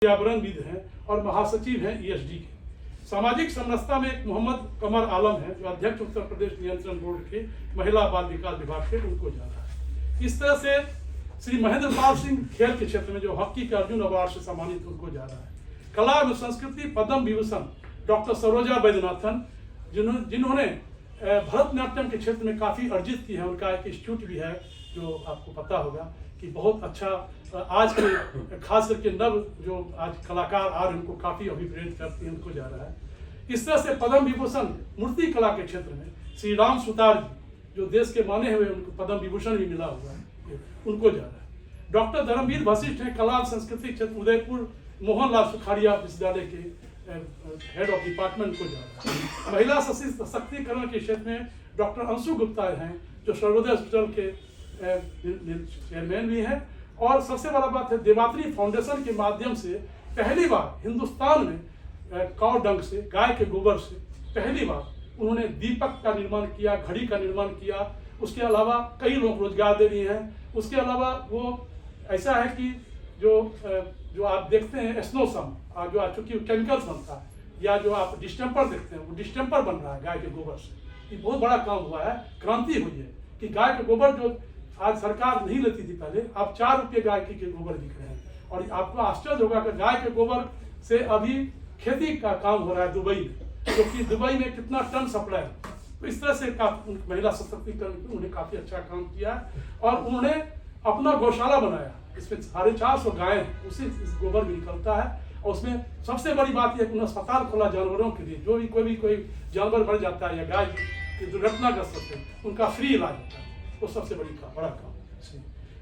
पर्यावरणविद हैं और महासचिव हैं ईएसडी के। सामाजिक समरसता में एक मोहम्मद कमर आलम है जो अध्यक्ष उत्तर प्रदेश नियंत्रण बोर्ड के महिला बाल विकास विभाग के, उनको जा रहा है। इस तरह से श्री महेंद्र पाल सिंह खेल के क्षेत्र में जो हॉकी के अर्जुन अवार्ड से सम्मानित, उनको जा रहा है। कला एवं संस्कृति पद्म विभूषण डॉक्टर सरोजा वैद्यनाथन, जिन्होंने भरतनाट्यम के क्षेत्र में काफ़ी अर्जित की है। उनका एक इंस्टीट्यूट भी है जो आपको पता होगा कि बहुत अच्छा, आज के खास करके नव जो आज कलाकार आ रहे हैं उनको काफ़ी अभिप्रेरित करती हैं, उनको जा रहा है। इस तरह से पद्म विभूषण मूर्ति कला के क्षेत्र में श्री राम सुतार जी, जो देश के माने हुए, उनको पद्म विभूषण भी मिला हुआ है, उनको जा रहा है। डॉक्टर धर्मवीर वशिष्ठ हैं कला और संस्कृति क्षेत्र उदयपुर मोहनलाल सुखाड़िया विश्वविद्यालय के हेड ऑफ डिपार्टमेंट को जा रहा है। महिला सशक्तिकरण के क्षेत्र में डॉक्टर अंशु गुप्ता हैं जो सर्वोदय हॉस्पिटल के चेयरमैन भी हैं। और सबसे बड़ा बात है, देवात्री फाउंडेशन के माध्यम से पहली बार हिंदुस्तान में काऊ डंग से, गाय के गोबर से पहली बार उन्होंने दीपक का निर्माण किया, घड़ी का निर्माण किया। उसके अलावा कई लोग रोजगार दे रहे हैं। उसके अलावा वो ऐसा है कि जो आप देखते हैं स्नोसम, जो चूंकि केमिकल्स बनता है, या जो आप डिस्टेम्पर देखते हैं वो डिस्टेम्पर बन रहा है गाय के गोबर से। ये बहुत बड़ा काम हुआ है, क्रांति हुई है कि गाय के गोबर जो आज सरकार नहीं लेती थी पहले, अब 4 रुपये गाय के गोबर बिक रहे हैं। और आपको आश्चर्य होगा कि गाय के गोबर से अभी खेती का काम हो रहा है दुबई में, क्योंकि दुबई में कितना टन सप्लाई है। तो इस तरह से महिला सशक्तिकरण उन्होंने काफ़ी अच्छा काम किया और उन्होंने अपना गौशाला बनाया। इसमें 450 गाय हैं, उसी गोबर भी निकलता है। और उसमें सबसे बड़ी बात यह कि उन्होंने अस्पताल खोला जानवरों के लिए, जो भी कोई जानवर मर जाता है या गाय की दुर्घटनाग्रस्त होते हैं, उनका फ्री इलाज होता है। वो सबसे बड़ा काम।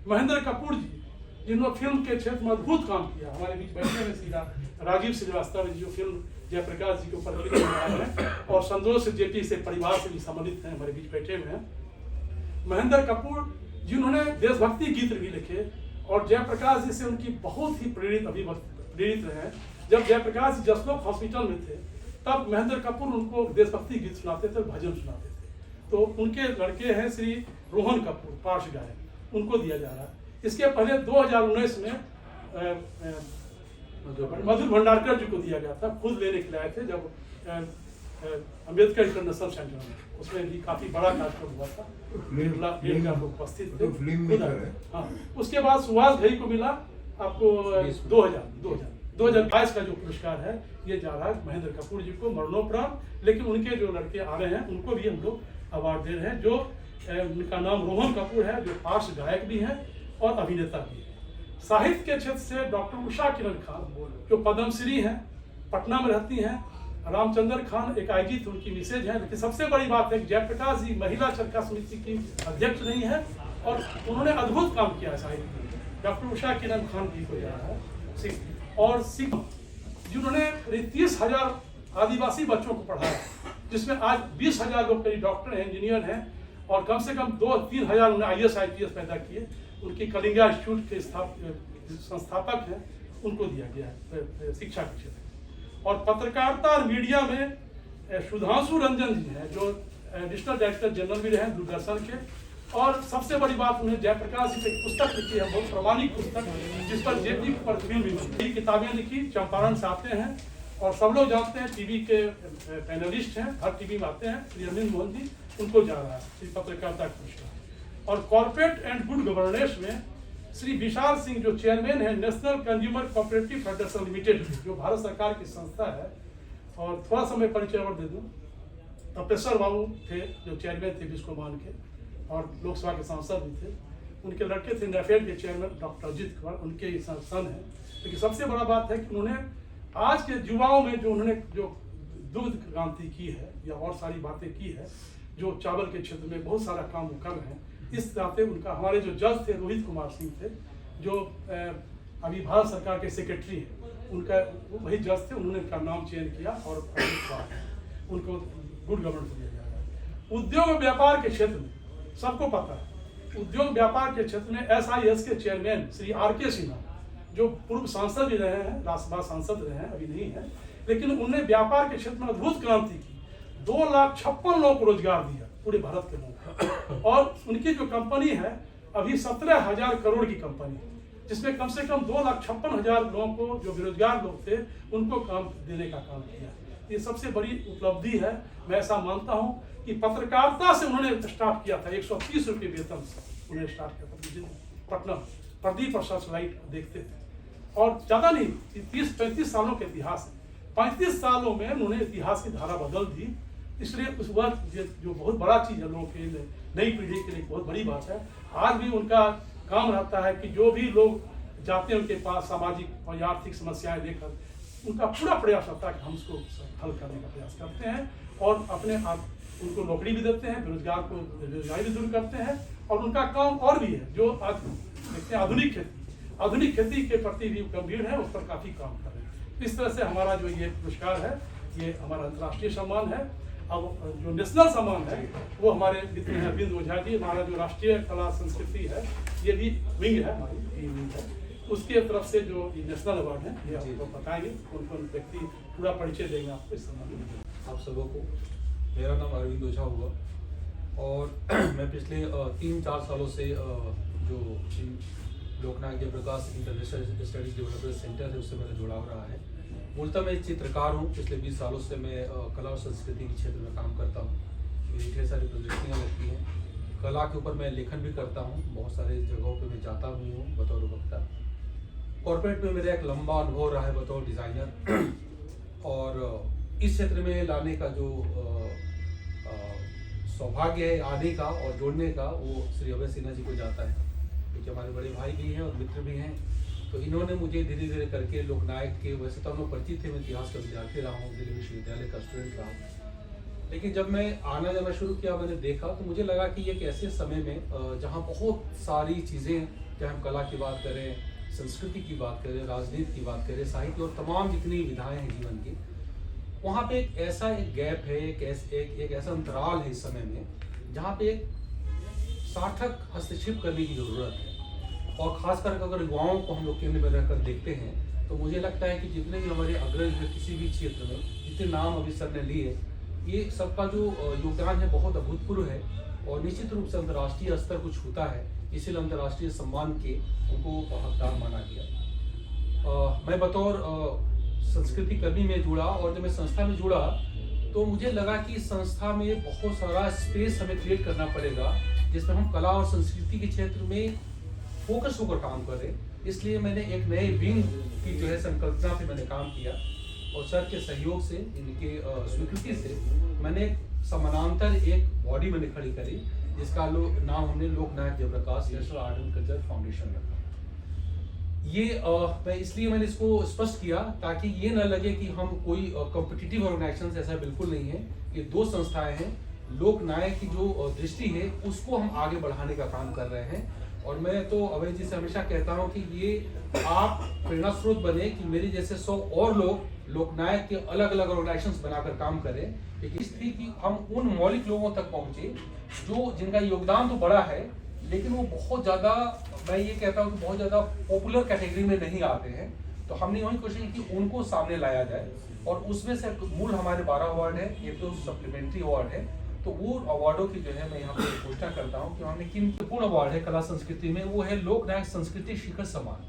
महेंद्र कपूर जी, जिन्होंने फिल्म के क्षेत्र में अद्भुत काम किया, हमारे बीच बैठे में सीधा राजीव श्रीवास्तव जी, जो फिल्म जयप्रकाश जी के ऊपर फिल्म बना है और संतोष जेटी से परिवार से भी संबंधित हैं, हमारे बीच बैठे हुए हैं। महेंद्र कपूर जिन्होंने देशभक्ति गीत भी लिखे और जयप्रकाश जी से उनकी बहुत ही प्रेरित रहे। जब जयप्रकाश जी जसलोक हॉस्पिटल में थे तब महेंद्र कपूर उनको देशभक्ति गीत सुनाते थे, भजन सुनाते थे। तो उनके लड़के हैं श्री रोहन कपूर, पार्श्व गायक, उनको दिया जा रहा है। इसके पहले 2019 में मधुर भंडारकर जी को दिया गया था, खुद लेने के लिए आए थे जब अम्बेडकर इंटरनेशनल सेंटर में, उसमें भी काफी बड़ा कार्यक्रम हुआ था, 1.5 लाख लोग उपस्थित थे। हाँ, उसके बाद सुभाष घई को मिला आपको 2022 का जो पुरस्कार है ये जा रहा है महेंद्र कपूर जी को मरणोपरांत। लेकिन उनके जो लड़के आ रहे हैं उनको भी हम लोग अवार्ड दे रहे हैं। जो उनका नाम रोहन कपूर है, जो पार्श्व गायक भी हैं और अभिनेता भी है। साहित्य के क्षेत्र से डॉक्टर उषा किरण खान, जो पद्मश्री हैं, पटना में रहती हैं। रामचंद्र खान एक आईजी थे, उनकी मिसेज है। लेकिन सबसे बड़ी बात है कि जयप्रकाश जी महिला चरखा समिति की अध्यक्ष नहीं है और उन्होंने अद्भुत काम किया है साहित्य में। डॉक्टर उषा किरण खान जी को जा रहा है। और सिख, जिन्होंने 30,000 आदिवासी बच्चों को पढ़ाया, जिसमें आज 20,000 लोग कई डॉक्टर हैं, इंजीनियर हैं और कम से कम 2-3 हज़ार उन्होंने IAS IPS पैदा किए। उनकी कलिंगा इंस्टीट्यूट के संस्थापक हैं, उनको दिया गया है शिक्षा के क्षेत्र में। और पत्रकारिता और मीडिया में सुधांशु रंजन जी हैं, जो एडिशनल डायरेक्टर जनरल भी रहे हैं दूरदर्शन के। और सबसे बड़ी बात, उन्हें जयप्रकाश जी की पुस्तक लिखी है, बहुत प्रामाणिक पुस्तक, जिस पर जेपी पर फिल्म भी बनी। किताबें लिखी, चंपारण से आते हैं और सब लोग जानते हैं, टीवी के पैनलिस्ट हैं, हर टीवी में आते हैं। श्री अरविंद मोहन जी, उनको जा रहा है श्री पत्रकारिता पुरस्कार। और कॉर्पोरेट एंड गुड गवर्नेंस में श्री विशाल सिंह, जो चेयरमैन है national consumer cooperative federation limited, जो भारत सरकार की संस्था है। और थोड़ा सा मैं परिचय और दे दूँ, तपेश्वर बाबू थे जो चेयरमैन थे बिस्कोमान के और लोकसभा के सांसद भी थे। उनके लड़के थे नेफेड के चेयरमैन डॉक्टर अजित कुमार, उनके सन हैं। लेकिन सबसे बड़ा बात है कि उन्होंने आज के युवाओं में जो उन्होंने जो दुग्ध क्रांति की है या और सारी बातें की है, जो चावल के क्षेत्र में बहुत सारा काम वो कर रहे हैं। इस नाते उनका, हमारे जो जज थे रोहित कुमार सिंह थे, जो अभी भारत सरकार के सेक्रेटरी हैं, उनका वही जज थे, उन्होंने उनका नाम चेंज किया और उनको गुड गवर्नेंस दिया जा रहा है। उद्योग व्यापार के क्षेत्र में सबको पता है, उद्योग व्यापार के क्षेत्र में SIS के चेयरमैन श्री RK सिन्हा, जो पूर्व सांसद भी रहे हैं, राज्यसभा सांसद रहे हैं, अभी नहीं है, लेकिन उन्होंने व्यापार के क्षेत्र में अद्भुत क्रांति की। 2,56,000 लोगों को रोजगार दिया पूरे भारत के लोगों को। और उनकी जो कंपनी है अभी 17,000 करोड़ की कंपनी है, जिसमें कम से कम 2,56,000 लोगों को, जो बेरोजगार लोग थे, उनको काम देने का काम किया। ये सबसे बड़ी उपलब्धि है। मैं ऐसा मानता हूँ कि पत्रकारिता से उन्होंने स्टार्ट किया था, 130 रुपये वेतन से उन्होंने स्टार्ट किया था। पटना प्रदीप और सर्चलाइट देखते थे, और ज़्यादा नहीं, 30-35 सालों के इतिहास है। 35 सालों में उन्होंने इतिहास की धारा बदल दी। इसलिए उस वक्त जो बहुत बड़ा चीज़ है, लोगों के लिए, नई पीढ़ी के लिए बहुत बड़ी बात है। आज भी उनका काम रहता है कि जो भी लोग जाते हैं उनके पास सामाजिक और आर्थिक समस्याएं लेकर, उनका पूरा प्रयास रहता है कि हम उसको हल करने का प्रयास करते हैं, और अपने आप उनको नौकरी भी देते हैं, बेरोजगार को बेरोजगारी भी दूर करते हैं। और उनका काम और भी है, जो आज देखते हैं आधुनिक खेती के प्रति भी गंभीर है, उस पर काफ़ी काम कर रहे हैं। इस तरह से हमारा जो ये पुरस्कार है, ये हमारा अंतर्राष्ट्रीय सम्मान है। अब जो नेशनल सम्मान है वो हमारे मित्र हैं अरविंद ओझा जी, हमारा जो राष्ट्रीय कला संस्कृति है, ये भी विंग है, हमारी विंग है, उसके तरफ से जो नेशनल अवार्ड है, ये आपको बताएंगे। कौन व्यक्ति पूरा परिचय देंगे आपको इस संबंध में। आप सबों को, मेरा नाम अरविंद ओझा हुआ, और मैं पिछले 3-4 सालों से जो Loknayak Jayaprakash international studies development centre है, उससे मेरा जुड़ाव रहा है। मूलतः मैं चित्रकार हूँ। पिछले 20 सालों से मैं कला और संस्कृति के क्षेत्र में काम करता हूँ। मेरी ढेर सारी प्रदर्शनियाँ लगती हैं। कला के ऊपर मैं लेखन भी करता हूँ, बहुत सारे जगहों पे मैं जाता हुई हूँ बतौर वक्ता। कॉर्पोरेट में मेरा एक लंबा अनुभव रहा है बतौर डिज़ाइनर, और इस क्षेत्र में लाने का जो सौभाग्य है आने का और जोड़ने का, वो श्री अभय सिन्हा जी को जाता है, क्योंकि हमारे बड़े भाई भी हैं और मित्र भी हैं। तो इन्होंने मुझे धीरे धीरे करके लोकनायक के, वैसे तो हम लोग परिचित थे, मैं इतिहास का विद्यार्थी रहा हूँ, दिल्ली विश्वविद्यालय का स्टूडेंट रहा हूँ, लेकिन जब मैं आना जाना शुरू किया, मैंने देखा तो मुझे लगा कि एक ऐसे समय में जहाँ बहुत सारी चीज़ें, चाहे हम कला की बात करें, संस्कृति की बात करें, राजनीति की बात करें, साहित्य और तमाम जितनी विधाएँ हैं जीवन की, वहाँ पे एक ऐसा एक गैप है, एक ऐसा अंतराल है इस समय में, जहाँ पे एक सार्थक हस्तक्षेप करने की ज़रूरत है। और खासकर अगर युवाओं को हम लोग केंद्र में रहकर देखते हैं, तो मुझे लगता है कि जितने भी हमारे अग्रज हैं किसी भी क्षेत्र में, जितने नाम अभी सर ने लिए, ये सबका जो योगदान है बहुत अभूतपूर्व है, और निश्चित रूप से अंतर्राष्ट्रीय स्तर को छूता है। इसीलिए अंतर्राष्ट्रीय सम्मान के उनको हकदार माना गया। मैं बतौर संस्कृति कर्मी में जुड़ा, और जब मैं संस्था में जुड़ा तो मुझे लगा कि इस संस्था में बहुत सारा स्पेस हमें क्रिएट करना पड़ेगा, जिसमें हम कला और संस्कृति के क्षेत्र में फोकस होकर काम करें। इसलिए मैंने एक नए विंग की जो है संकल्पना पे मैंने काम किया, और सर के सहयोग से, इनके स्वीकृति से, मैंने समानांतर एक बॉडी मैंने खड़ी करी, जिसका नाम हमने Loknayak Jayaprakash national art and culture foundation रखा। ये इसलिए मैंने इसको स्पष्ट किया ताकि ये न लगे कि हम कोई कॉम्पिटिटिव ऑर्गेनाइजेशन, ऐसा बिल्कुल नहीं है। ये दो संस्थाएं हैं। लोकनायक की जो दृष्टि है उसको हम आगे बढ़ाने का काम कर रहे हैं, और मैं तो अभय जी से हमेशा कहता हूं कि ये आप प्रेरणा स्रोत बने कि मेरे जैसे 100 और लोग लोकनायक के अलग अलग ऑर्गेनाइजेशंस बनाकर काम करें, लेकिन इस थी कि हम उन मौलिक लोगों तक पहुंचे जो जिनका योगदान तो बड़ा है, लेकिन वो बहुत ज़्यादा, मैं ये कहता हूँ कि बहुत ज़्यादा पॉपुलर कैटेगरी में नहीं आते हैं। तो हमने वही कोशिश की कि उनको सामने लाया जाए, और उसमें से मूल हमारे 12 अवार्ड है, ये तो सप्लीमेंट्री अवार्ड है। तो वो अवार्डों की जो है मैं यहाँ पे घोषणा करता हूँ कि हमने किन पूर्ण अवार्ड है कला संस्कृति में, वो है लोकनायक संस्कृति शिखर सम्मान।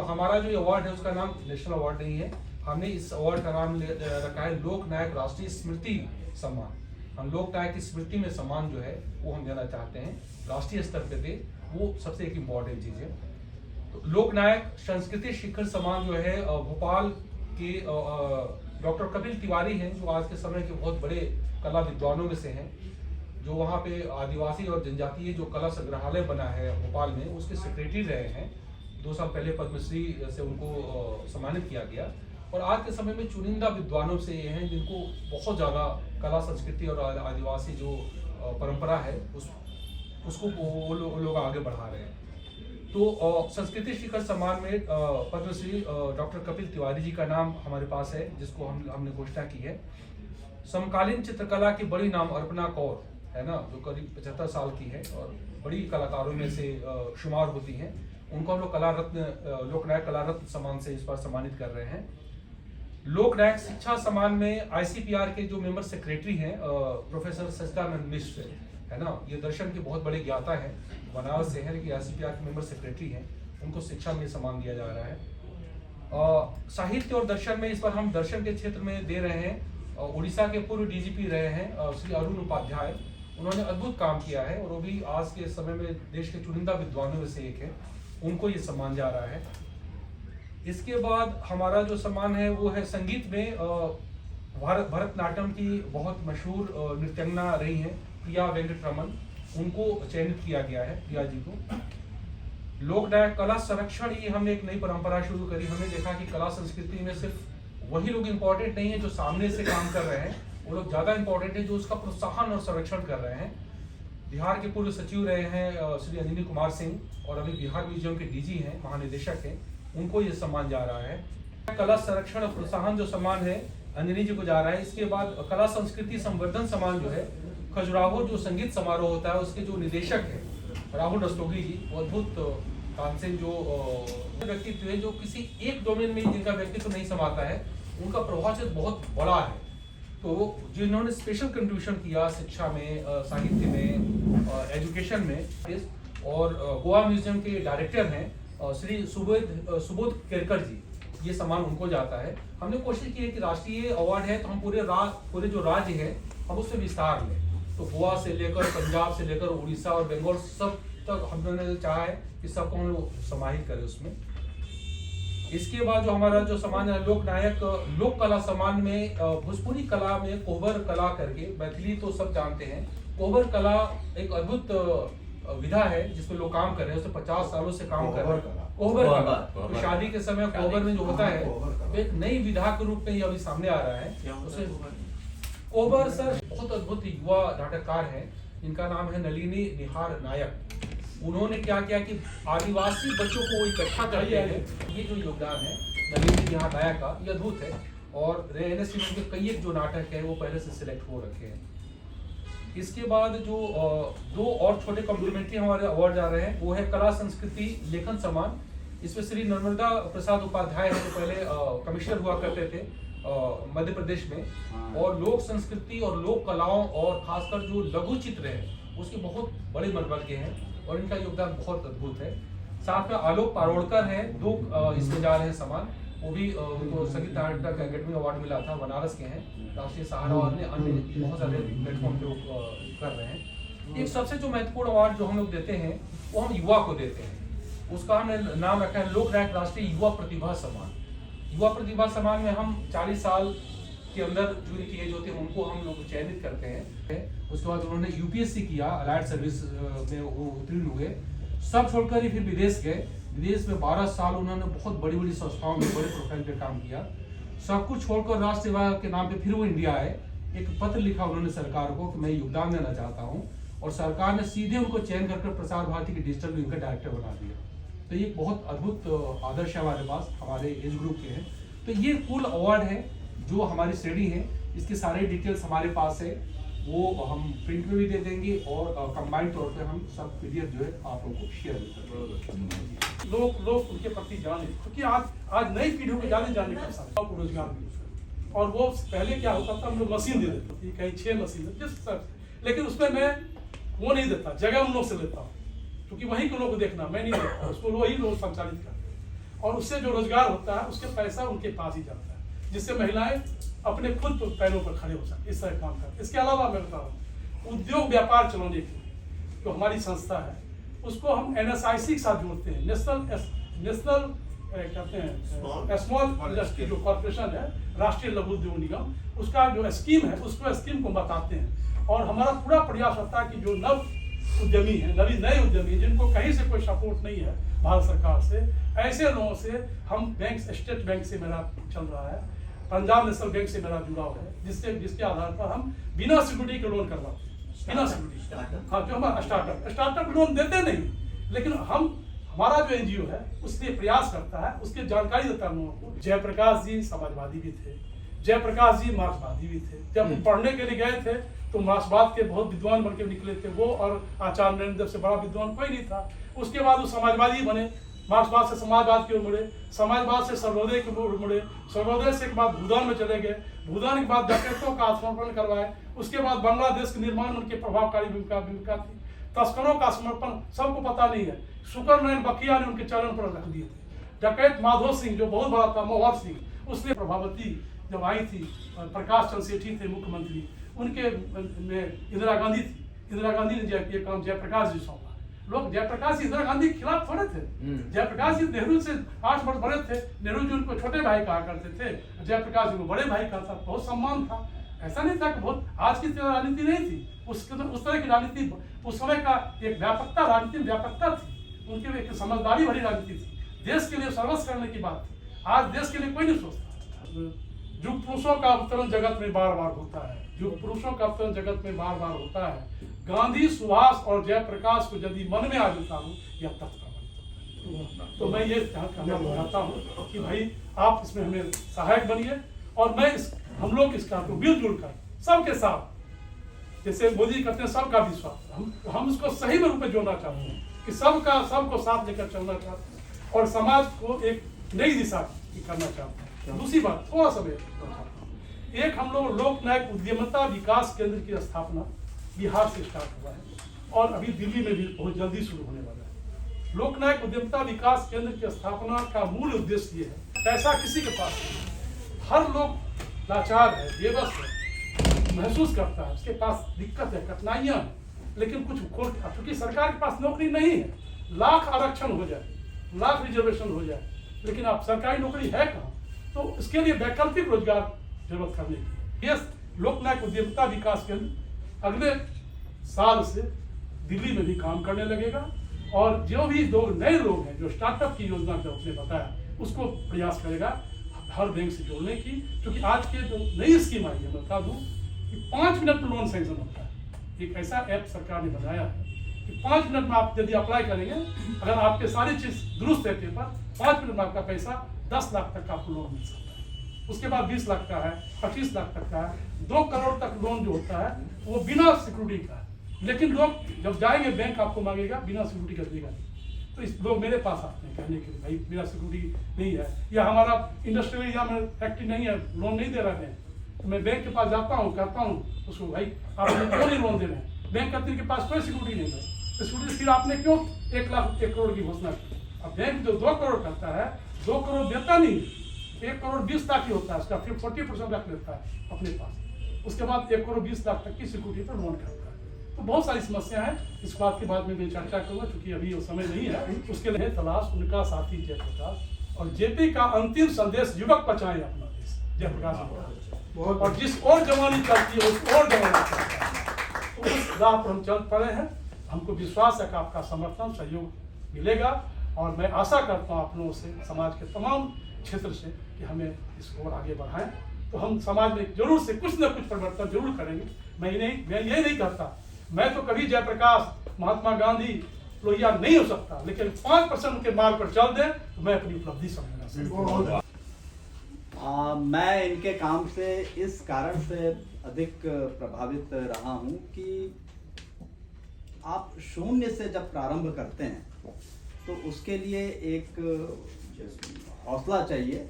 हमारा जो अवार्ड है उसका नाम नेशनल अवार्ड नहीं है, हमने इस अवार्ड का नाम रखा है लोकनायक राष्ट्रीय स्मृति सम्मान। हम लोकनायक की स्मृति में सम्मान जो है वो हम देना चाहते हैं, राष्ट्रीय स्तर पे दे, वो सबसे एक इम्पॉर्टेंट चीज़ है। तो लोकनायक संस्कृति शिखर सम्मान जो है भोपाल के डॉक्टर कपिल तिवारी हैं, जो आज के समय के बहुत बड़े कला विद्वानों में से हैं, जो वहाँ पे आदिवासी और जनजातीय जो कला संग्रहालय बना है भोपाल में, उसके सेक्रेटरी रहे हैं। 2 साल पहले पद्मश्री से उनको सम्मानित किया गया, और आज के समय में चुनिंदा विद्वानों से ये हैं जिनको बहुत ज़्यादा कला संस्कृति और आदिवासी जो परंपरा है उसको वो लोग आगे बढ़ा रहे हैं। तो संस्कृति शिखर सम्मान में पद्मश्री डॉक्टर कपिल तिवारी जी का नाम हमारे पास है, जिसको हमने घोषणा की है। समकालीन चित्रकला की बड़ी नाम अर्पणा कौर है ना, जो करीब 75 साल की है और बड़ी कलाकारों में से शुमार होती हैं, उनको हम लोग कला रत्न, लोकनायक कला रत्न सम्मान से इस बार सम्मानित कर रहे हैं। लोकनायक शिक्षा सम्मान में ICPR के जो मेंबर सेक्रेटरी हैं प्रोफेसर सच्चिदानंद मिश्र है ना, ये दर्शन के बहुत बड़े ज्ञाता हैं, बनारस से हैं, लेकिन ICPR के मेंबर सेक्रेटरी हैं। उनको शिक्षा में सम्मान दिया जा रहा है। साहित्य और दर्शन में इस बार हम दर्शन के क्षेत्र में दे रहे हैं। उड़ीसा के पूर्व डीजीपी रहे हैं श्री अरुण उपाध्याय, उन्होंने अद्भुत काम किया है और वो भी आज के समय में देश के चुनिंदा विद्वानों में से एक है, उनको ये सम्मान जा रहा है। इसके बाद हमारा जो सम्मान है वो है संगीत में भरतनाट्यम की बहुत मशहूर नृत्यंगना रही हैं प्रिया वेंकटरमन, उनको चयनित किया गया है, प्रिया जी को। लोक नायक कला संरक्षण, ये हमने एक नई परंपरा शुरू करी। हमने देखा कि कला संस्कृति में सिर्फ वही लोग इम्पोर्टेंट नहीं है जो सामने से काम कर रहे हैं, वो लोग ज्यादा इम्पोर्टेंट है जो उसका प्रोत्साहन और संरक्षण कर रहे हैं। बिहार के पूर्व सचिव रहे हैं श्री अंजनी कुमार सिंह और अभी बिहार म्यूजियम के डीजी हैं, महानिदेशक हैं, उनको ये सम्मान जा रहा है। कला संरक्षण और प्रोत्साहन जो सम्मान है अंजनी जी को जा रहा है। इसके बाद कला संस्कृति संवर्धन सम्मान जो है खजुराहो जो संगीत समारोह होता है उसके जो निदेशक है राहुल रस्तोगी जी, वो अद्भुत तानसेन जो व्यक्तित्व है जो किसी एक डोमेन में जिनका व्यक्तित्व नहीं समाता है, उनका प्रभाव बहुत बड़ा है। तो जिन्होंने स्पेशल कंट्रीब्यूशन किया शिक्षा में, साहित्य में, एजुकेशन में, और गोवा म्यूजियम के डायरेक्टर हैं श्री सुबोध केरकर जी, ये सम्मान उनको जाता है। हमने कोशिश की है कि राष्ट्रीय अवार्ड है तो हम पूरे जो राज्य है हम उससे विस्तार लें, तो गोवा से लेकर पंजाब से लेकर उड़ीसा और बंगाल सब तक हमने चाहा है कि सबको हम लोग समाहित करें उसमें। इसके बाद जो हमारा जो सम्मान है लोक नायक लोक कला सम्मान में भोजपुरी कला में कोहबर कला करके, मैथिली तो सब जानते हैं, कोहबर कला एक अद्भुत विधा है जिसमें लोग काम कर रहे हैं, उससे 50 सालों से काम कर रहे हैं। कोहबर कला तो शादी के समय कोहबर में जो होता है तो एक नई विधा के रूप में ये अभी सामने आ रहा है। उसे कोहबर सर बहुत अद्भुत युवा नाटककार हैं, इनका नाम है नलिनी निहार नायक। उन्होंने क्या किया कि आदिवासी बच्चों को इकट्ठा कर दिया है। ये जो योगदान है नलिनी निहार नायक का, ये अद्भुत है। और एनएससी के कई एक जो नाटक है वो पहले से सिलेक्ट हो रखे हैं। इसके बाद जो दो और छोटे कॉम्प्लीमेंट्री हमारे अवार्ड जा रहे हैं वो है कला संस्कृति लेखन सम्मान। इसमें श्री नर्मदा प्रसाद उपाध्याय है जो पहले कमिश्नर हुआ करते थे मध्य प्रदेश में, और लोक संस्कृति और लोक कलाओं और खासकर जो लघु चित्र है उसके बहुत बड़े मर्मज्ञ हैं और इनका योगदान बहुत अद्भुत है। साथ में आलोक पारोड़कर हैं, दो इसमें जा रहे हैं सम्मान, वो भी उनको संगीत नाटक अकेडमी अवार्ड मिला था, बनारस के हैं, राष्ट्रीय सहारा और अन्य बहुत सारे प्लेटफॉर्म पे कर रहे हैं। एक सबसे जो महत्वपूर्ण अवार्ड जो हम लोग देते हैं वो हम युवा को देते हैं, उसका हमने नाम रखा है लोक नायक राष्ट्रीय युवा प्रतिभा सम्मान। युवा प्रतिभा सम्मान में हम 40 साल के अंदर जो इनकी एज होती है उनको हम लोग चयनित करते हैं। उसके बाद उन्होंने यूपीएससी किया, अलाइड सर्विस में वो उत्तीर्ण हुए, सब छोड़कर ही फिर विदेश गए। विदेश में 12 साल उन्होंने बहुत बड़ी बड़ी संस्थाओं में बड़े प्रोफाइल पे काम किया। सब कुछ छोड़कर राष्ट्र सेवा के नाम पे फिर वो इंडिया आए। एक पत्र लिखा उन्होंने सरकार को कि मैं योगदान देना चाहता हूँ, और सरकार ने सीधे उनको चयन करके प्रसार भारती के डिजिटल विंग का डायरेक्टर बना दिया। तो ये बहुत अद्भुत आदर्श है हमारे पास, हमारे एज ग्रुप के हैं। तो ये कुल अवार्ड है जो हमारी श्रेणी है, इसके सारे डिटेल्स हमारे पास है, वो हम प्रिंट में भी दे देंगे और कंबाइंड तौर पे हम सब पीडीएफ जो है आप लोगों को शेयर करेंगे। लोग उनके प्रति जाने, क्योंकि आज नई पीढ़ी को जाने का साथ रोजगार भी, और वो पहले क्या होता था हम लोग मशीन दे देते थे, कहीं 6 मशीन जिस तरह, लेकिन उसमें मैं वो नहीं देता, जगह उन लोग से लेता हूँ, क्योंकि वहीं के लोग को देखना, मैं नहीं देखता, उसको वही लोग संचालित करते हैं, और उससे जो रोजगार होता है उसके पैसा उनके पास ही जाता है, जिससे महिलाएं अपने खुद पैरों पर खड़े हो सकते, इस तरह काम करते। इसके अलावा मैं बता रहा हूँ उद्योग व्यापार चलाने के लिए जो हमारी संस्था है उसको हम NSIC के साथ जोड़ते हैं, नेशनल कहते हैं स्मॉल इंडस्ट्री जो कॉर्पोरेशन है, राष्ट्रीय लघु उद्योग निगम, उसका जो स्कीम है उसको स्कीम को बताते हैं। और हमारा पूरा प्रयास होता है कि जो नव उद्यमी है, नए उद्यमी जिनको कहीं से कोई सपोर्ट नहीं है भारत सरकार से, ऐसे लोगों से हम बैंक, स्टेट बैंक से मेरा चल रहा है, पंजाब नेशनल बैंक से मेरा जुड़ाव है, जिसके आधार पर हम बिना सिक्योरिटी के लोन करवाते हैं, बिना सिक्योरिटी। हाँ, जो हमारा स्टार्टअप लोन देते नहीं, लेकिन हमारा जो एनजीओ है उसके प्रयास करता है, उसकी जानकारी देता है लोगों को। जयप्रकाश जी समाजवादी भी थे, जयप्रकाश जी मार्क्सवादी भी थे। जब वो पढ़ने के लिए गए थे तो मार्क्सवाद के बहुत विद्वान बन के निकले थे वो, और आचार्य नरेंद्र से बड़ा विद्वान कोई नहीं था। उसके बाद वो समाजवादी बने, मार्क्सवाद से समाजवाद की ओर मुड़े, समाजवाद से सर्वोदय की ओर मुड़े, सर्वोदय से के बाद भूदान में चले गए, भूदान के बाद डकैतों का आत्मसमर्पण करवाए, उसके बाद बांग्लादेश के निर्माण में उनकी प्रभावकारी भूमिका थी। तस्करों का समर्पण सबको पता नहीं है। शुक्रनयन बकिया ने उनके चरण पर रख दिए थे। डकैत माधो सिंह जो बहुत बड़ा था, मोहर सिंह, उसने प्रभावती जब आई थी, प्रकाश चंद्र सेठी थे मुख्यमंत्री, उनके में इंदिरा गांधी थी। इंदिरा गांधी ने ये काम जयप्रकाश जी सौंपा। लोग जयप्रकाश जी इंदिरा गांधी के खिलाफ थोड़े थे। जयप्रकाश जी नेहरू से 8 वर्ष बड़े थे। नेहरू जी उनको छोटे भाई कहा करते थे, जयप्रकाश जी को बड़े भाई कहा था। बहुत सम्मान था। ऐसा नहीं था कि बहुत आज की तरह राजनीति नहीं थी। उस तरह की राजनीति उस समय का एक व्यापकता, राजनीति में व्यापकता थी। उनकी एक समझदारी भरी राजनीति थी। देश के लिए सर्वस्व करने की बात थी। आज देश के लिए कोई नहीं सोचता। युग पुरुषों का अवतरण जगत में बार बार होता है। युग पुरुषों का अवतरण जगत में बार बार होता है। गांधी, सुभाष और जयप्रकाश को यदि मन में आ जाता हूँ, यह तत्व तो मैं ये कहना चाहता हूँ कि भाई आप इसमें हमें सहायक बनिए, और मैं हम लोग इस काम को मिलजुल कर सबके साथ, जैसे मोदी करते हैं सबका विश्वास, हम उसको सही में रूप में जोड़ना चाहते हैं कि सबको साथ लेकर चलना चाहते हैं और समाज को एक नई दिशा करना चाहते हैं। दूसरी बात थोड़ा सा एक हम लोग लोकनायक उद्यमिता विकास केंद्र की स्थापना बिहार से स्टार्ट हुआ है और अभी दिल्ली में भी बहुत जल्दी शुरू होने वाला है। लोकनायक उद्यमिता विकास केंद्र की स्थापना का मूल उद्देश्य ये है, पैसा किसी के पास नहीं, हर लोग लाचार है, बेबस है, महसूस करता है, उसके पास दिक्कत है, कठिनाइयां हैं, लेकिन कुछ क्योंकि सरकार के पास नौकरी नहीं है। लाख आरक्षण हो जाए, लाख रिजर्वेशन हो जाए, लेकिन आप सरकारी नौकरी है कहाँ? तो इसके लिए वैकल्पिक रोजगार जरूरत करने की। ये लोकनायक उद्यमिता विकास केंद्र अगले साल से दिल्ली में भी काम करने लगेगा और जो भी नए लोग हैं जो स्टार्टअप की योजना जो उसने बताया, उसको प्रयास करेगा हर बैंक से जोड़ने की। क्योंकि आज के जो नई स्कीम आई है, मैं बता दूं कि 5 मिनट में लोन सैंक्शन होता है। एक ऐसा ऐप सरकार ने बनाया है कि 5 मिनट में आप यदि अप्लाई करेंगे, अगर आपके सारी चीज दुरुस्त है पेपर, 5 मिनट में आपका पैसा 10 लाख तक का आपको लोन मिल सकता है। उसके बाद 20 लाख का है, 25 लाख तक का है, 2 करोड़ तक लोन जो होता है वो बिना सिक्योरिटी का है। लेकिन लोग जब जाएंगे बैंक आपको मांगेगा, बिना सिक्योरिटी का देगा नहीं। तो इस लोग मेरे पास आते हैं कहने के लिए, भाई मेरा सिक्योरिटी नहीं है या हमारा इंडस्ट्रियल एरिया में फैक्ट्री नहीं है, लोन नहीं दे रहे हैं। तो मैं बैंक के पास जाता हूँ, कहता हूँ उसको, भाई आप क्यों नहीं लोन दे रहे हैं? बैंक कहते हैं के पास कोई सिक्योरिटी नहीं है। तो सिक्योरिटी फिर आपने क्यों 1 लाख 1 करोड़ की घोषणा की? अब बैंक जो 2 करोड़ करता है, 2 करोड़ देता नहीं, 1 करोड़ 20 लाख ही होता है, उसका फिर 40% रख लेता है अपने पास। उसके बाद 1 करोड़ 20 लाख तक की सिक्योरिटी पर लोन करता है। तो बहुत सारी समस्या है, इस बात के बाद में मैं चर्चा करूंगा, क्योंकि अभी वो समय नहीं है। उसके लिए तलाश उनका साथी जयप्रकाश, और जेपी का अंतिम संदेश, युवक बचाएं अपना देश, जयप्रकाश। और जिस और जवानी चलती है उस और जवानी चलता है, तो उस राह पर हम चल पड़े हैं। हमको विश्वास है कि आपका समर्थन सहयोग मिलेगा और मैं आशा करता हूँ आप लोगों से, समाज के तमाम क्षेत्र से, कि हमें इसको और आगे बढ़ाएं। तो हम समाज में जरूर से कुछ न कुछ परिवर्तन जरूर करेंगे। मैं ये नहीं कहता, मैं तो कभी जयप्रकाश, महात्मा गांधी, लोहिया नहीं हो सकता, लेकिन 5% उनके मार्ग पर चल दे तो मैं अपनी उपलब्धि समझूंगा। मैं इनके काम से इस कारण से अधिक प्रभावित रहा हूं कि आप शून्य से जब प्रारंभ करते हैं तो उसके लिए एक हौसला चाहिए,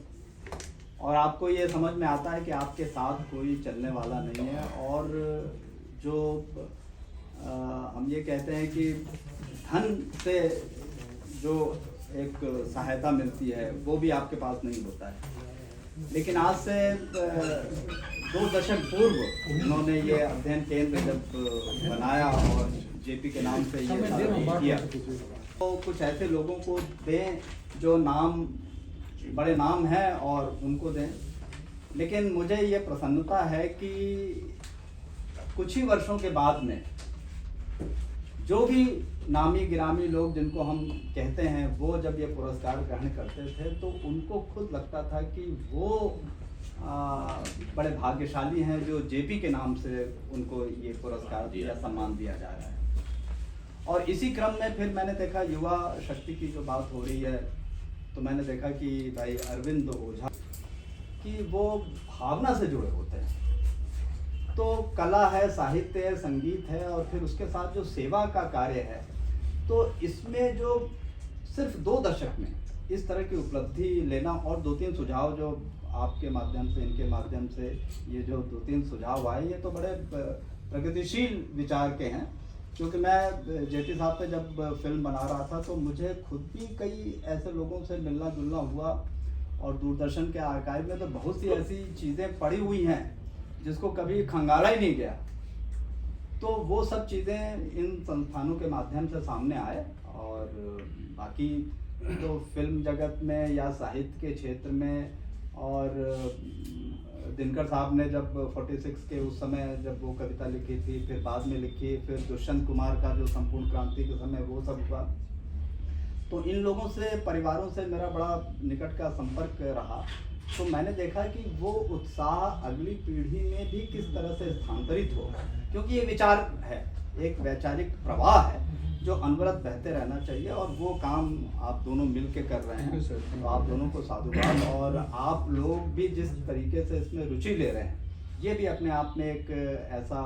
और आपको ये समझ में आता है कि आपके साथ कोई चलने वाला नहीं है, और जो हम ये कहते हैं कि धन से जो एक सहायता मिलती है वो भी आपके पास नहीं होता है। लेकिन आज से 2 दशक पूर्व उन्होंने ये अध्ययन केंद्र जब बनाया और जेपी के नाम से ये किया, तो कुछ ऐसे लोगों को दें जो बड़े नाम हैं और उनको दें। लेकिन मुझे ये प्रसन्नता है कि कुछ ही वर्षों के बाद में जो भी नामी गिरामी लोग जिनको हम कहते हैं, वो जब ये पुरस्कार ग्रहण करते थे तो उनको खुद लगता था कि वो बड़े भाग्यशाली हैं जो जेपी के नाम से उनको ये पुरस्कार या सम्मान दिया जा रहा है। और इसी क्रम में फिर मैंने देखा युवा शक्ति की जो बात हो रही है, तो मैंने देखा कि भाई अरविंद ओझा कि वो भावना से जुड़े होते हैं। तो कला है, साहित्य है, संगीत है, और फिर उसके साथ जो सेवा का कार्य है, तो इसमें जो सिर्फ 2 दशक में इस तरह की उपलब्धि लेना, और 2-3 सुझाव जो आपके माध्यम से, इनके माध्यम से ये जो 2-3 सुझाव आए, ये तो बड़े प्रगतिशील विचार के हैं क्योंकि मैं जेपी साहब पे जब फिल्म बना रहा था तो मुझे खुद भी कई ऐसे लोगों से मिलना जुलना हुआ, और दूरदर्शन के आर्काइव में तो बहुत सी ऐसी चीज़ें पड़ी हुई हैं जिसको कभी खंगाला ही नहीं गया। तो वो सब चीज़ें इन संस्थानों के माध्यम से सामने आए। और बाकी तो फिल्म जगत में या साहित्य के क्षेत्र में, और दिनकर साहब ने जब 46 के उस समय जब वो कविता लिखी थी, फिर बाद में लिखी, फिर दुष्यंत कुमार का जो संपूर्ण क्रांति के समय वो सब हुआ, तो इन लोगों से, परिवारों से मेरा बड़ा निकट का संपर्क रहा। तो मैंने देखा कि वो उत्साह अगली पीढ़ी में भी किस तरह से स्थानांतरित हो, क्योंकि ये विचार है, एक वैचारिक प्रवाह है जो अनवरत बहते रहना चाहिए, और वो काम आप दोनों मिल के कर रहे हैं। तो आप दोनों को साधुवाद, और आप लोग भी जिस तरीके से इसमें रुचि ले रहे हैं, ये भी अपने आप में एक ऐसा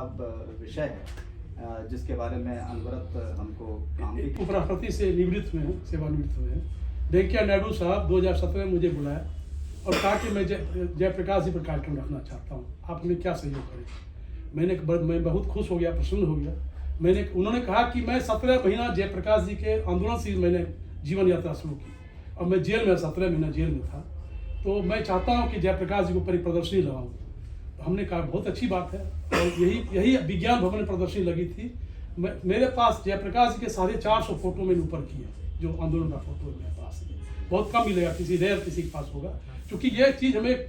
विषय है जिसके बारे में अनवरत हमको काम भी। उपराष्ट्रपति से निवृत्त हुए हैं, सेवानिवृत्त हुए हैं। वेंकैया नायडू साहब 2017 में मुझे बुलाया और कहा कि मैं जयप्रकाश जी पर कार्यक्रम रखना चाहता हूँ, आप हमें क्या सहयोग करें। मैं बहुत खुश हो गया, प्रसन्न हो गया। उन्होंने कहा कि मैं 17 महीना जयप्रकाश जी के आंदोलन से मैंने जीवन यात्रा शुरू की, और मैं जेल में 17 महीना जेल में था, तो मैं चाहता हूँ कि जयप्रकाश जी को प्रदर्शनी लगाऊँ। तो हमने कहा बहुत अच्छी बात है, और यही विज्ञान भवन में प्रदर्शनी लगी थी। मेरे पास जयप्रकाश जी के 450 फोटो मैंने ऊपर किए, जो आंदोलन का फोटो मेरे पास है। बहुत कम मिलेगा, किसी के पास होगा, क्योंकि ये चीज़ हमें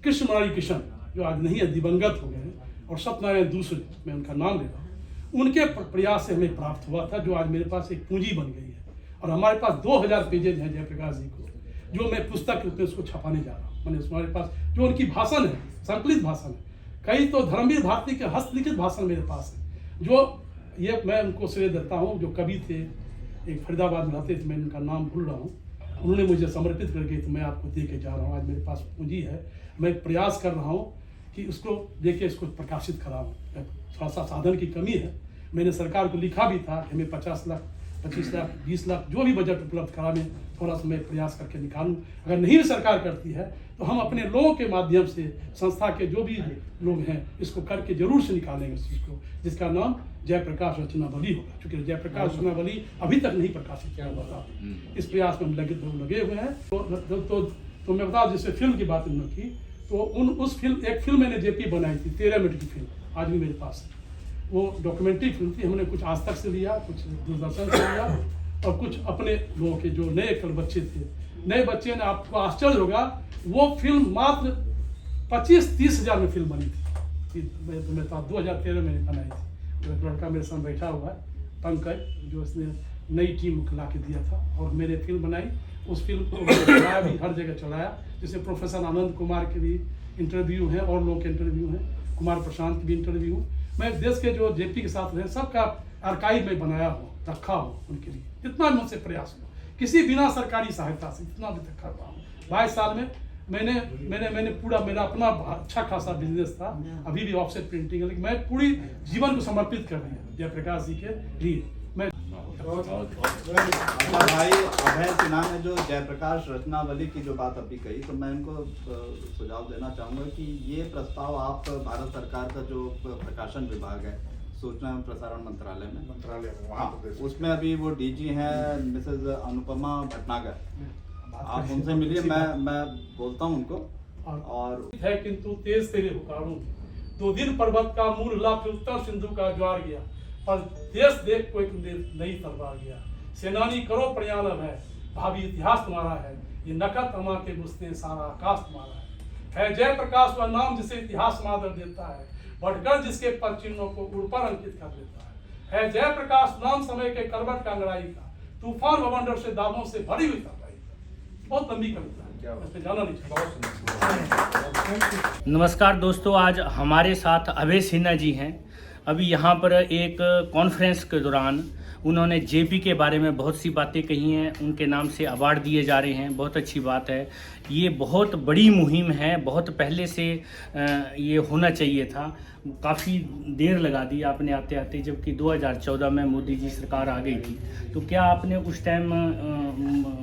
कृष्ण मुरारी कृष्ण जो आज नहीं है, दिवंगत हो गए हैं, और सत्यनारायण दूसरे, मैं उनका नाम ले रहा हूँ, उनके प्रयास से हमें प्राप्त हुआ था, जो आज मेरे पास एक पूंजी बन गई है। और हमारे पास 2000 पेजेज हैं जयप्रकाश जी को, जो मैं पुस्तक रूप में उसको छपाने जा रहा हूँ। मैंने हमारे पास जो उनकी भाषण है, संकलित भाषण है, कई तो धर्मवीर भारती के हस्तलिखित भाषण मेरे पास है, जो ये मैं उनको श्रेय देता हूँ। जो कवि थे, एक फरीदाबाद में रहते थे, मैं उनका नाम भूल रहा हूँ, उन्होंने मुझे समर्पित करके, तो मैं आपको दे के जा रहा हूँ। आज मेरे पास पूंजी है, मैं प्रयास कर रहा हूँ कि उसको देके इसको प्रकाशित कराऊँ। थोड़ा सा साधन की कमी है। मैंने सरकार को लिखा भी था कि हमें 50 लाख, 25 लाख, 20 लाख जो भी बजट उपलब्ध करा, मैं थोड़ा सा मैं प्रयास करके निकालूं। अगर नहीं भी सरकार करती है तो हम अपने लोगों के माध्यम से, संस्था के जो भी लोग हैं, इसको करके जरूर से निकालेंगे इस चीज़ को, जिसका नाम जयप्रकाश रचनावली होगा। क्योंकि जयप्रकाश रचनावली अभी तक नहीं प्रकाशित किया हुआ था। इस प्रयास में हम लगे हुए हैं। तो मैं बता, जैसे फिल्म की बात उन्होंने की, तो एक फिल्म मैंने जेपी बनाई थी, 13 मिनट की फिल्म, आज भी मेरे पास है। वो डॉक्यूमेंट्री फिल्म थी। हमने कुछ आज तक से लिया, कुछ दूरदर्शन से लिया, और कुछ अपने लोगों के जो नए बच्चे थे, नए बच्चे ने, आपको आश्चर्य होगा, वो फिल्म मात्र 25-30 हज़ार में फिल्म बनी थी। मैं 2013 में बनाई थी। तो एक लड़का मेरे साथ बैठा हुआ है, पंकज, जो इसने नई टीम ला के दिया था, और मैंने फिल्म बनाई। उस फिल्म को चलाया भी, हर जगह चलाया। जैसे प्रोफेसर आनंद कुमार के भी इंटरव्यू हैं, और लोगों के इंटरव्यू हैं, कुमार प्रशांत के भी इंटरव्यू। मैं देश के जो जेपी के साथ रहे सबका आर्काइव में बनाया हो, रखा हो उनके लिए, जितना मुझसे प्रयास हो, किसी बिना सरकारी सहायता से जितना भी तक कर रहा हूँ। 22 साल में मैंने पूरा, मेरा अपना अच्छा खासा बिजनेस था, अभी भी ऑफसेट प्रिंटिंग है, लेकिन मैं पूरी जीवन को समर्पित कर रही हूँ जयप्रकाश जी के लिए। मैं भाई अभय सिन्हा ने जो जयप्रकाश रचनावली की जो बात अभी कही, तो मैं इनको सुझाव देना चाहूँगा कि ये प्रस्ताव आप भारत सरकार का जो प्रकाशन विभाग है, सूचना एवं प्रसारण मंत्रालय में, हाँ, उसमें अभी वो डीजी हैं मिसेज अनुपमा भटनागर, आप उनसे मिलिए, मैं बोलता हूँ उनको। और है किंतु तेज तेरे हुकारों, 2 दिन पर्वत का मूल ला, फिर उत्तर सिंधु का ज्वार गया, पर देश देख को एक नई तलवार गया। सेनानी करो प्रयाणव है, भावी इतिहास तुम्हारा है, ये नकद तमा के बुझते सारा आकाश तुम्हारा है जयप्रकाश वह नाम जिसे इतिहास मादर देता है, बढ़कर जिसके पद चिन्हों को उड़ पर अंकित कर देता है जयप्रकाश नाम समय के करवट का अंगड़ाई का, तूफान बवंडर से दावों से भरी हुई तलवार का। बहुत लंबी कविता है, इसमें जाना नहीं चाहिए। नमस्कार दोस्तों, आज हमारे साथ अभय सिन्हा जी हैं। अभी यहाँ पर एक कॉन्फ्रेंस के दौरान उन्होंने जेपी के बारे में बहुत सी बातें कही हैं, उनके नाम से अवार्ड दिए जा रहे हैं, बहुत अच्छी बात है। ये बहुत बड़ी मुहिम है, बहुत पहले से ये होना चाहिए था। काफ़ी देर लगा दी आपने आते आते, जबकि 2014 में मोदी जी सरकार आ गई थी। तो क्या आपने उस टाइम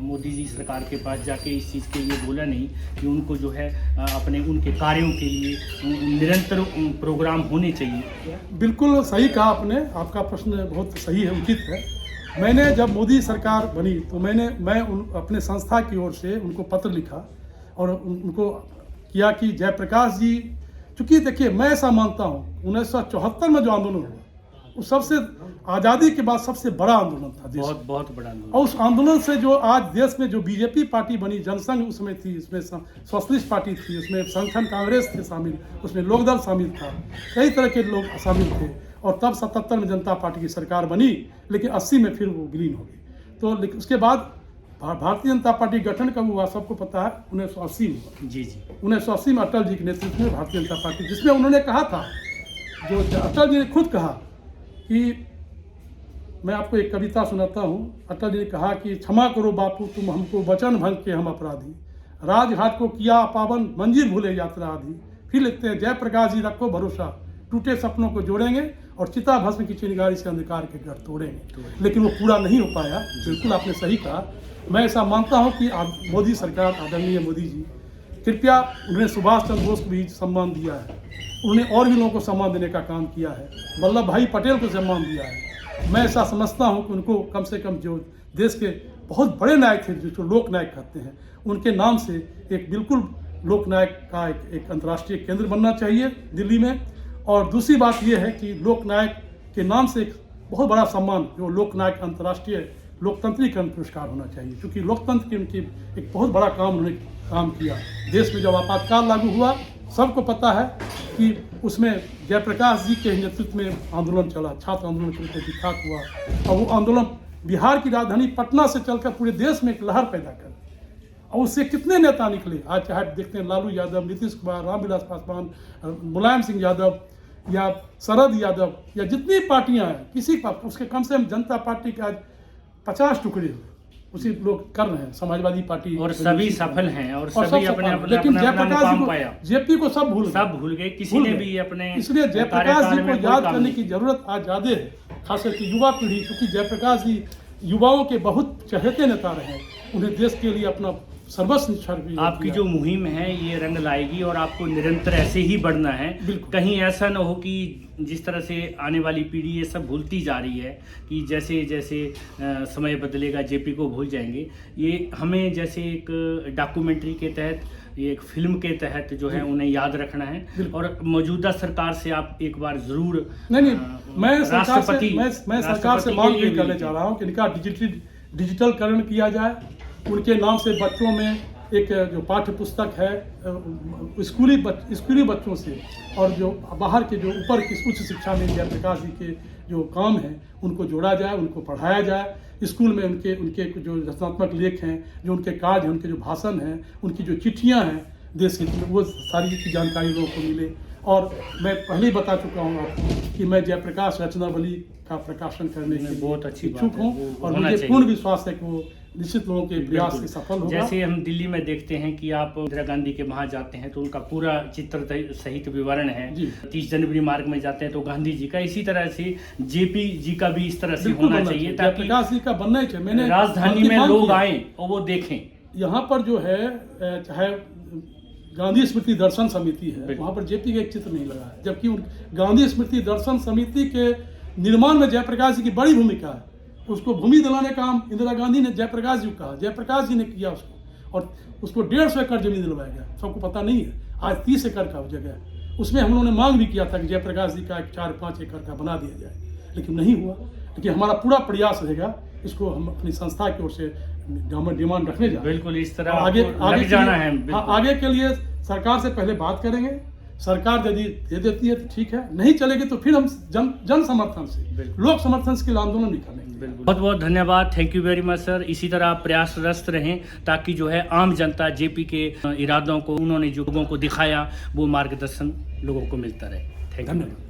मोदी जी सरकार के पास जाके इस चीज़ के लिए बोला नहीं कि उनको जो है अपने उनके कार्यों के लिए निरंतर प्रोग्राम होने चाहिए? बिल्कुल सही कहा आपने, आपका प्रश्न बहुत सही है, उचित है। मैंने जब मोदी सरकार बनी तो मैं अपने संस्था की ओर से उनको पत्र लिखा और उनको किया कि जयप्रकाश जी, चूँकि देखिए मैं ऐसा मानता हूँ 1974 में जो आंदोलन हुआ वो सबसे आज़ादी के बाद सबसे बड़ा आंदोलन था देश में। बहुत बड़ा आंदोलन। और उस आंदोलन से जो आज देश में जो बीजेपी पार्टी बनी, जनसंघ उसमें थी, उसमें सोशलिस्ट पार्टी थी, उसमें संगठन कांग्रेस थे शामिल, उसमें लोकदल शामिल था, कई तरह के लोग शामिल थे। और तब 77 में जनता पार्टी की सरकार बनी, लेकिन 80 में फिर वो विलीन हो गई। तो उसके बाद भारतीय जनता पार्टी गठन कब हुआ सबको पता है, 1980 में हुआ। जी 1980 में अटल जी के नेतृत्व में भारतीय जनता पार्टी, जिसमें उन्होंने कहा था, जो अटल जी ने खुद कहा कि, मैं आपको एक कविता सुनाता हूँ। अटल जी ने कहा कि क्षमा करो बापू तुम हमको, वचन भंग के हम अपराधी, राजघाट को किया पावन, मंजिल भूले यात्रा आदि। फिर लिखते हैं, जयप्रकाश जी रखो भरोसा, टूटे सपनों को जोड़ेंगे और चिता भस्म की चिंगारी से अंधकार के घर तोड़ेंगे। लेकिन वो पूरा नहीं हो पाया। बिल्कुल आपने सही कहा। मैं ऐसा मानता हूं कि मोदी सरकार, आदरणीय मोदी जी, कृपया, उन्होंने सुभाष चंद्र बोस को भी सम्मान दिया है, उन्होंने और भी लोगों को सम्मान देने का काम किया है, वल्लभ भाई पटेल को सम्मान दिया है। मैं ऐसा समझता हूं कि उनको कम से कम जो देश के बहुत बड़े नायक थे, जिसको लोक नायक कहते हैं, उनके नाम से एक बिल्कुल लोक नायक का एक अंतर्राष्ट्रीय केंद्र बनना चाहिए दिल्ली में। और दूसरी बात यह है कि लोक नायक के नाम से एक बहुत बड़ा सम्मान, जो लोक नायक अंतर्राष्ट्रीय लोकतंत्रीकरण पुरस्कार होना चाहिए, क्योंकि लोकतंत्र की उनकी एक बहुत बड़ा उन्होंने काम किया। देश में जब आपातकाल लागू हुआ, सबको पता है कि उसमें जयप्रकाश जी के नेतृत्व में आंदोलन चला, छात्र आंदोलन के रूप में विख्यात हुआ। और वो आंदोलन बिहार की राजधानी पटना से चलकर पूरे देश में एक लहर पैदा कर, और उससे कितने नेता निकले। आज चाहे देखते हैं लालू यादव, नीतीश कुमार, रामविलास पासवान, मुलायम सिंह यादव या शरद यादव, या जितनी पार्टियां हैं, किसी का उसके कम से कम जनता पार्टी के आज 50 टुकड़े हुए, उसी लोग कर रहे हैं, समाजवादी पार्टी, और सभी सफल हैं और सभी अपने लेकिन जयप्रकाश जी को, जेपी को सब भूल गए, किसी ने भी अपने, इसलिए जयप्रकाश जी को याद करने की जरूरत आज ज्यादा है, खासकर की युवा पीढ़ी, क्योंकि जयप्रकाश जी युवाओं के बहुत चहेते नेता रहे, उन्हें देश के लिए अपना सर्वस्व निछावर भी। आपकी जो मुहिम है ये रंग लाएगी और आपको निरंतर ऐसे ही बढ़ना है। कहीं ऐसा न हो कि जिस तरह से आने वाली पीढ़ी ये सब भूलती जा रही है कि जैसे जैसे समय बदलेगा जेपी को भूल जाएंगे। ये हमें जैसे एक डॉक्यूमेंट्री के तहत, ये एक फिल्म के तहत जो है उन्हें याद रखना है। और मौजूदा सरकार से आप एक बार जरूर, मैं सरकार से मांग भी करने चाह रहा हूँ कि इनका डिजिटलकरण किया जाए, उनके नाम से बच्चों में एक जो पाठ्य पुस्तक है स्कूली बच्चों से, और जो बाहर के जो ऊपर की उच्च शिक्षा में जयप्रकाश जी के जो काम हैं उनको जोड़ा जाए, उनको पढ़ाया जाए। स्कूल में उनके जो रचनात्मक लेख हैं, जो उनके कार्य हैं, उनके जो भाषण हैं, उनकी जो चिट्ठियां हैं देश हित में, वो सारी की जानकारी लोगों को मिले। और मैं पहले ही बता चुका हूँ आपको कि मैं जयप्रकाश रचनावली का प्रकाशन करने की बहुत अच्छी इच्छुक हूँ, और मुझे पूर्ण विश्वास है कि वो निश्चित लोगों के प्रयास से सफल होगा। जैसे हम दिल्ली में देखते हैं कि आप इंदिरा गांधी के वहाँ जाते हैं तो उनका पूरा चित्र सहित विवरण है। 30 जनवरी मार्ग में जाते हैं तो गांधी जी का, इसी तरह से जेपी जी का भी इस तरह से होना चाहिए ताकि प्रकाश जी का बनना ही चाहिए। मैंने राजधानी में लोग आए और वो देखें। यहाँ पर जो है, चाहे गांधी स्मृति दर्शन समिति है, वहाँ पर जेपी का एक चित्र नहीं लगा है, जबकि गांधी स्मृति दर्शन समिति के निर्माण में जयप्रकाश जी की बड़ी भूमिका है। उसको भूमि दिलाने का काम इंदिरा गांधी ने जयप्रकाश जी को कहा, जयप्रकाश जी ने किया उसको, और उसको 150 एकड़ जमीन दिलवाया गया। सबको पता नहीं है, आज 30 एकड़ का जगह है। उसमें हम लोगों ने मांग भी किया था कि जयप्रकाश जी का 4-5 एकड़ का बना दिया जाए, लेकिन नहीं हुआ। लेकिन हमारा पूरा प्रयास रहेगा, इसको हम अपनी संस्था की ओर से डिमांड रखने जा रहे हैं। बिल्कुल इस तरह आगे जाना है। आगे के लिए सरकार से पहले बात करेंगे, सरकार यदि दे देती है तो ठीक है, नहीं चलेगी तो फिर हम जन समर्थन से, लोक समर्थन के लिए आंदोलन भी करेंगे। बहुत बहुत धन्यवाद, thank you very much sir. इसी तरह आप प्रयासरत रहें ताकि जो है आम जनता जेपी के इरादों को, उन्होंने जो लोगों को दिखाया, वो मार्गदर्शन लोगों को मिलता रहे। Thank you.